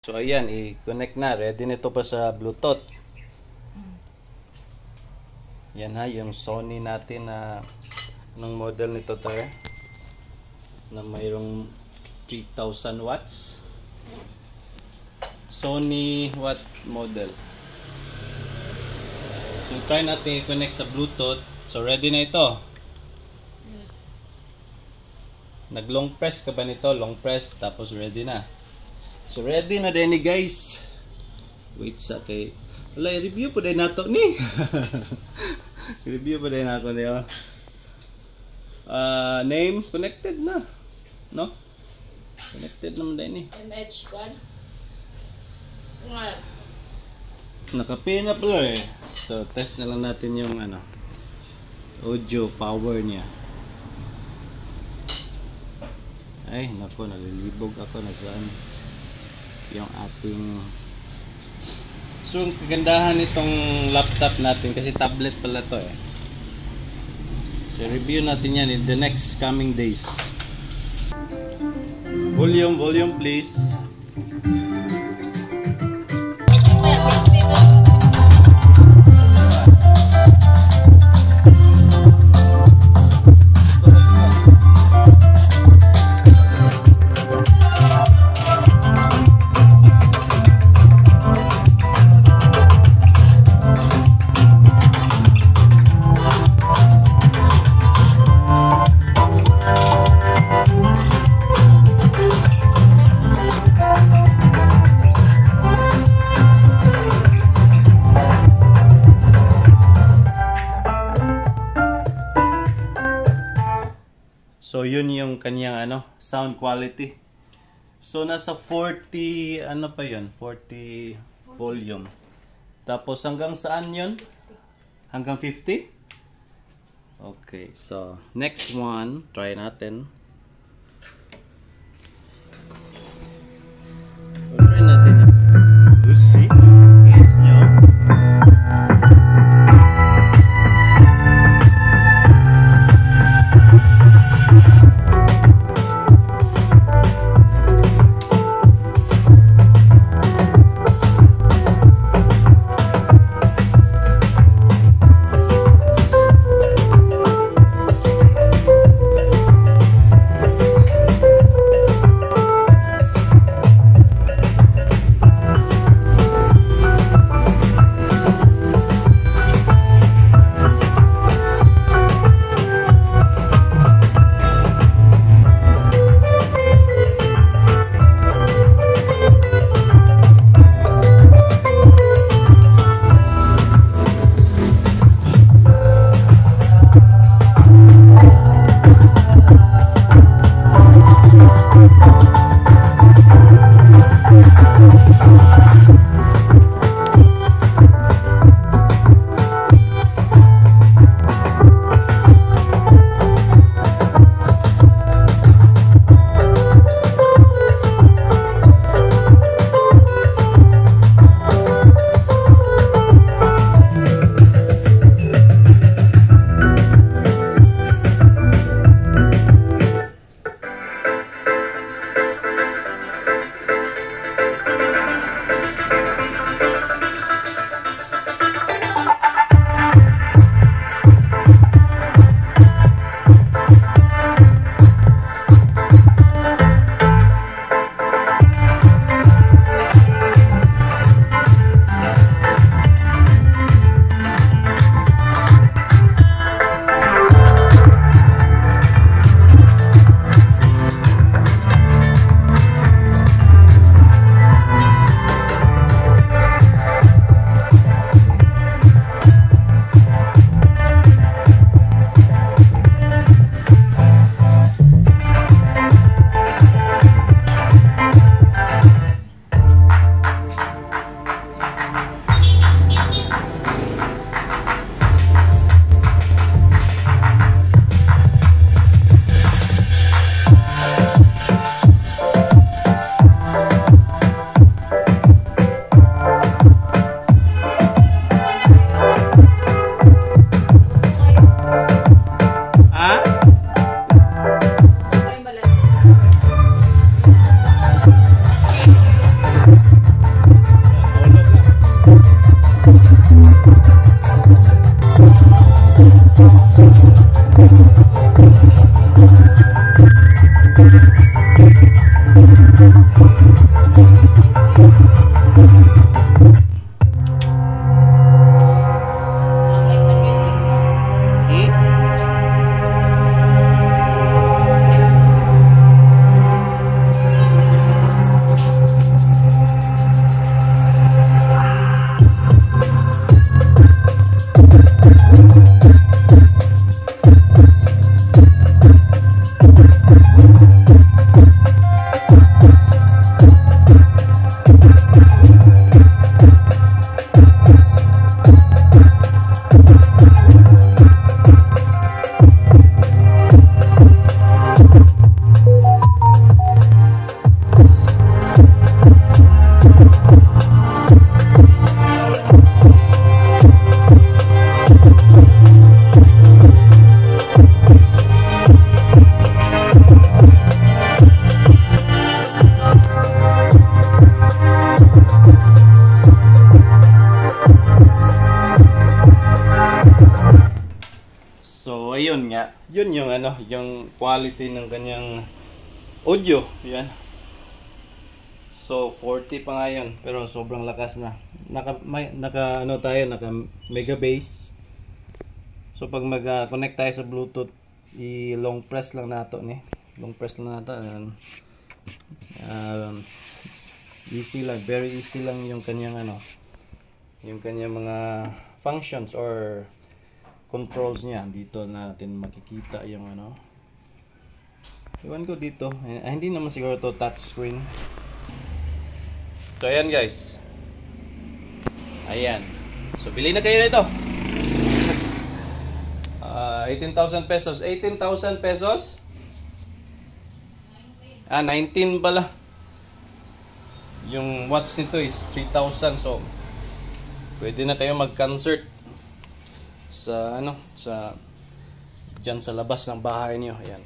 So ayan, i-connect na. Ready nito pa sa Bluetooth. Yan ha, yung Sony natin na anong model nito tayo na mayroong 3000 watts. Sony what model? So try natin i-connect sa Bluetooth. So ready na ito. Nag long press ka ba nito? Long press tapos ready na. So ready na din ni guys. Wait sa kay. Wala i-review po din nato ni. Review po din nato ni. Name connected na. No? Connected naman din ni. MH gun. Naka-pin na pala eh. So test na lang natin yung audio power niya. Ay, nako, nalilibog ako na saan yung ating. So, ang kagandahan nitong laptop natin kasi tablet pala to eh. So, review natin yan in the next coming days. Volume please. So yun yung kanyang sound quality. So nasa 40 pa yun? 40 volume. Tapos hanggang saan yun? Hanggang 50? Okay, so next one, try natin. Try natin yun. Let's see. Yes, nyo. yun nga, yun yung ano, yung quality ng kanyang audio, yan. So 40 pa nga yun, pero sobrang lakas na. Naka ano tayo, naka mega bass. So pag mag-connect tayo sa Bluetooth, i-long press lang nato ni. Long press lang nato. Easy lang, very easy lang yung kanyang ano, yung kanyang mga functions or controls niya. Dito natin makikita yung ano. Iwan ko dito. Hindi naman siguro to touch screen. So ayan guys. Ayan. So bili na kayo nito. 18,000 pesos. 18,000 pesos? 19 pala. Yung watch nito is 3,000. So pwede na kayo mag-concert sa ano, sa diyan sa labas ng bahay niyo. Ayan.